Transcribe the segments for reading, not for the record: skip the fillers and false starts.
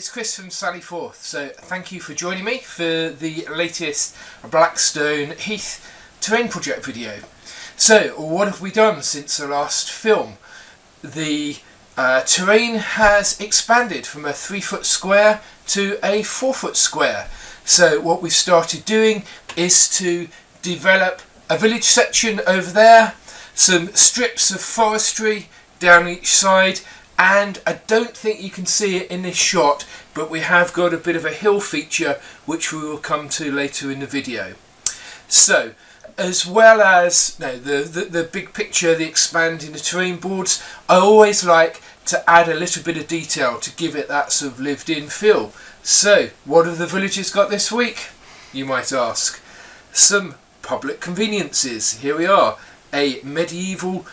it's Chris from Flashforge. So thank you for joining me for the latest Black Stone Heath terrain project video. So what have we done since the last film? The terrain has expanded from a 3-foot square to a 4-foot square. So what we've started doing is to develop a village section over there, some strips of forestry down each side, and I don't think you can see it in this shot, but we have got a bit of a hill feature which we will come to later in the video. So as well as the big picture, the expanding the terrain boards, I always like to add a little bit of detail to give it that sort of lived in feel. So what have the villagers got this week, you might ask? Some public conveniences. Here we are, a medieval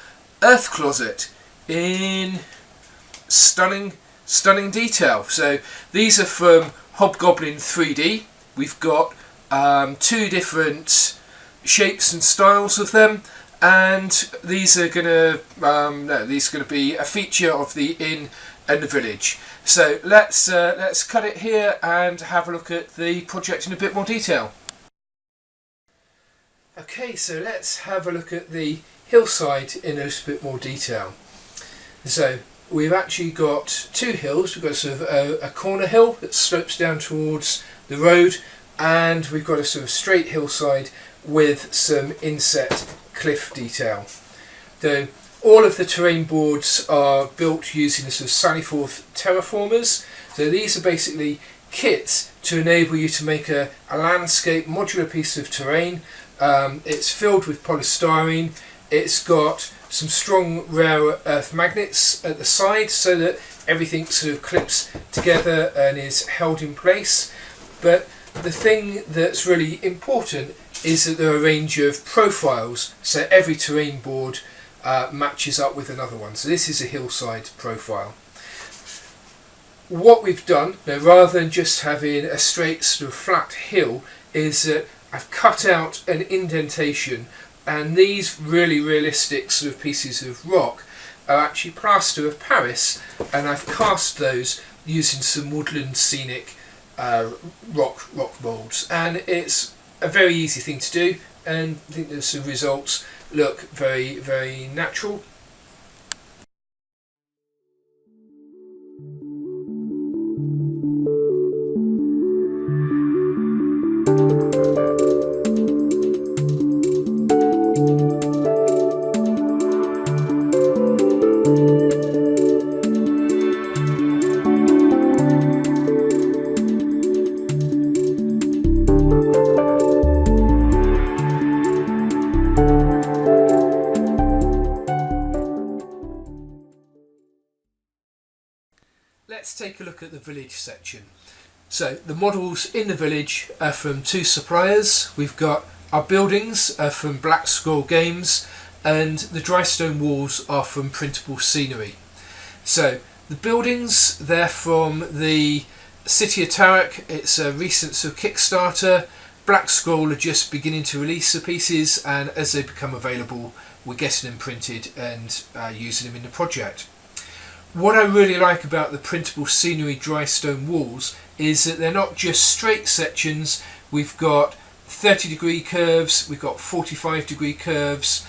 earth closet in stunning detail. So these are from Hobgoblin 3D. We've got two different shapes and styles of them, and these are gonna be a feature of the inn and the village. So let's cut it here and have a look at the project in a bit more detail. Okay, so let's have a look at the hillside in a little bit more detail. So we've actually got two hills. We've got sort of a corner hill that slopes down towards the road, and we've got a sort of straight hillside with some inset cliff detail. So all of the terrain boards are built using the sort of Flashforge Terra-Formers. So these are basically kits to enable you to make a landscape modular piece of terrain. It's filled with polystyrene. It's got some strong rare earth magnets at the side so that everything sort of clips together and is held in place. But the thing that's really important is that there are a range of profiles, so every terrain board matches up with another one. So this is a hillside profile. What we've done, now, rather than just having a straight sort of flat hill, is that I've cut out an indentation, and these really realistic sort of pieces of rock are actually plaster of Paris, and I've cast those using some woodland scenic rock molds, and it's a very easy thing to do, and I think that the results look very natural. Let's take a look at the village section. So the models in the village are from two suppliers. We've got our buildings are from Blackstone Games, and the dry stone walls are from Printable Scenery. So the buildings, they're from the City of Tarek. It's a recent sort of Kickstarter. Blackstone are just beginning to release the pieces, and as they become available, we're getting them printed and using them in the project. What I really like about the Printable Scenery dry stone walls is that they're not just straight sections. We've got 30-degree curves, we've got 45-degree curves,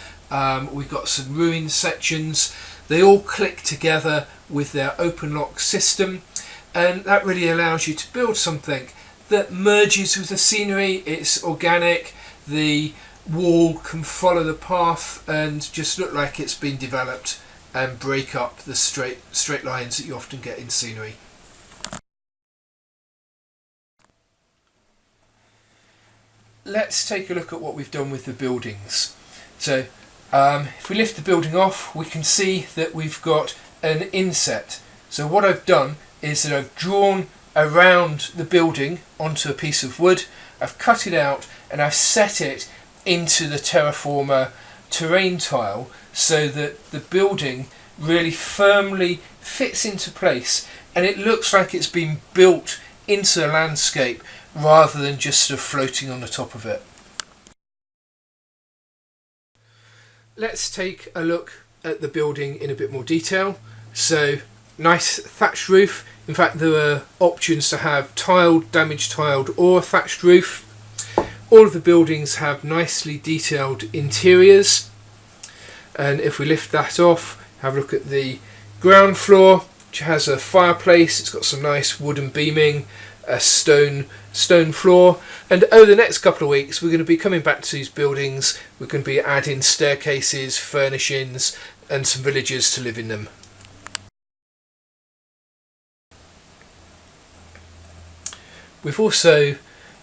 we've got some ruined sections. They all click together with their open lock system, and that really allows you to build something that merges with the scenery. It's organic, the wall can follow the path and just look like it's been developed and break up the straight lines that you often get in scenery. Let's take a look at what we've done with the buildings. So if we lift the building off, we can see that we've got an inset. So what I've done is that I've drawn around the building onto a piece of wood, I've cut it out, and I've set it into the Terra-Former terrain tile so that the building really firmly fits into place, and it looks like it's been built into the landscape rather than just sort of floating on the top of it. Let's take a look at the building in a bit more detail. So nice thatched roof. In fact, there are options to have tiled, damaged tiled or thatched roof. All of the buildings have nicely detailed interiors, and if we lift that off, have a look at the ground floor, which has a fireplace. It's got some nice wooden beaming, a stone floor, and over the next couple of weeks we're going to be coming back to these buildings. We're going to be adding staircases, furnishings and some villagers to live in them. We've also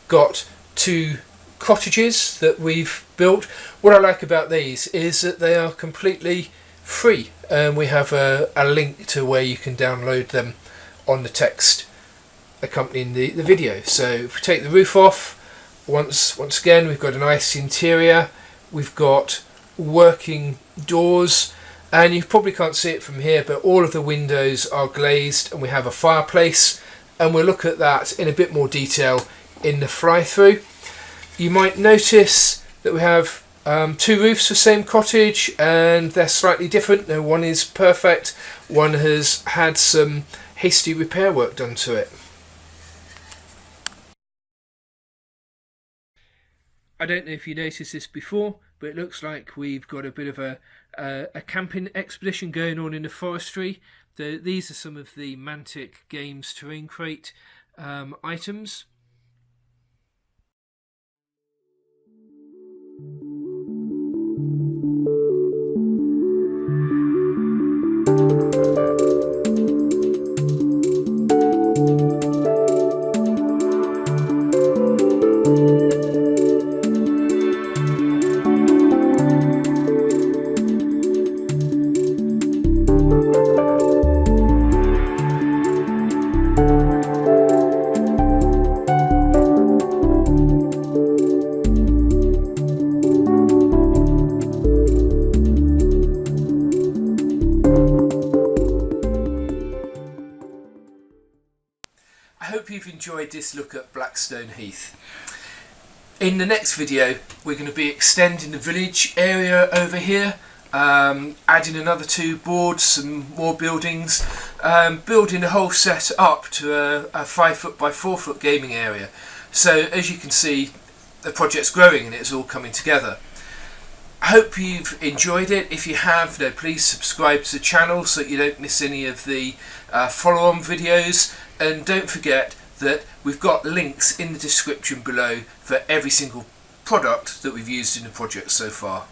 got 2 cottages that we've built. What I like about these is that they are completely free, and we have a link to where you can download them on the text accompanying the video. So if we take the roof off, once again we've got a nice interior, we've got working doors, and you probably can't see it from here, but all of the windows are glazed, and we have a fireplace, and we'll look at that in a bit more detail in the fly through. You might notice that we have 2 roofs for the same cottage, and they're slightly different. No, one is perfect, one has had some hasty repair work done to it. I don't know if you noticed this before, but it looks like we've got a bit of a camping expedition going on in the forestry. These are some of the Mantic Games Terrain Crate items. I hope you've enjoyed this look at Black Stone Heath. In the next video we're going to be extending the village area over here, adding another 2 boards, some more buildings, building the whole set up to a 5 foot by 4 foot gaming area. So as you can see, the project's growing and it's all coming together. I hope you've enjoyed it. If you have, please subscribe to the channel so that you don't miss any of the follow-on videos, and don't forget that we've got links in the description below for every single product that we've used in the project so far.